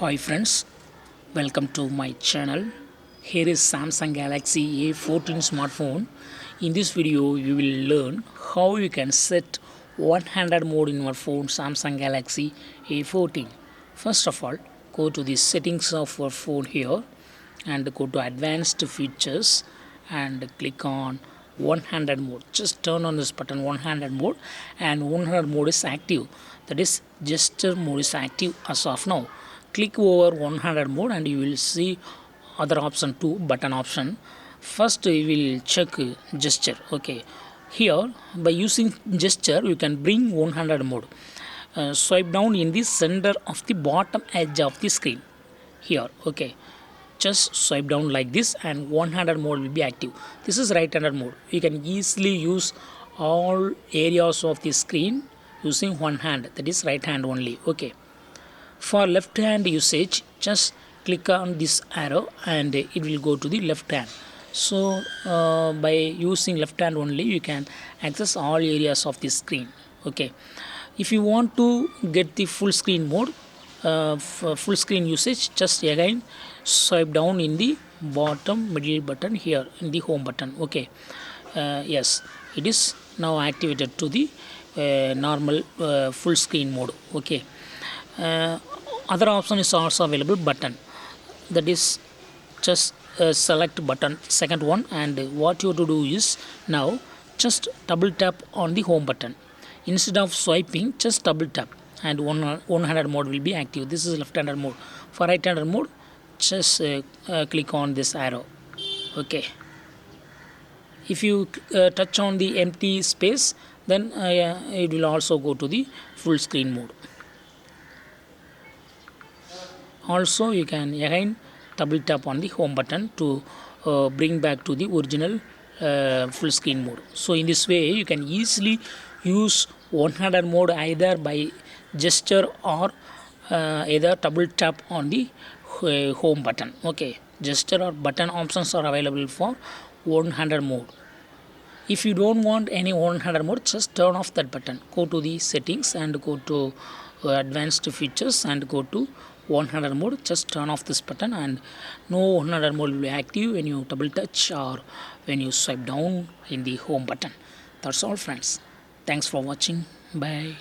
Hi friends, welcome to my channel. Here is Samsung Galaxy A14 smartphone. In this video, you will learn how you can set one-handed mode in your phone Samsung Galaxy A14. First of all, go to the settings of your phone here and go to advanced features and click on one-handed mode. Just turn on this button one-handed mode, and one-handed mode is active. That is, gesture mode is active as of now. Click over one-handed mode and you will see other option too, button option. First we will check gesture. Okay, here by using gesture you can bring one-handed mode. Swipe down in the center of the bottom edge of the screen here. Okay, just swipe down like this and one-handed mode will be active. This is right-handed mode. You can easily use all areas of the screen using one hand, that is right hand only. Okay, for left hand usage, just click on this arrow and it will go to the left hand. So by using left hand only you can access all areas of the screen. Okay, if you want to get the full screen mode, full screen usage, just again swipe down in the bottom middle button here in the home button. Okay, yes, it is now activated to the normal full screen mode. Okay, other option is also available button, that is just select button second one, and what you have to do is now just double tap on the home button instead of swiping. Just double tap and one-handed mode will be active. This is left-handed mode. For right-handed mode, just click on this arrow. Okay, if you touch on the empty space, then it will also go to the full screen mode. Also you can again double tap on the home button to bring back to the original full screen mode. So in this way you can easily use one-handed mode either by gesture or either double tap on the home button. Okay, gesture or button options are available for one-handed mode. If you don't want any one-handed mode, just turn off that button. Go to the settings and go to advanced features and go to one-handed mode. Just turn off this button and no one-handed mode will be active when you double touch or when you swipe down in the home button. That's all friends. Thanks for watching. Bye.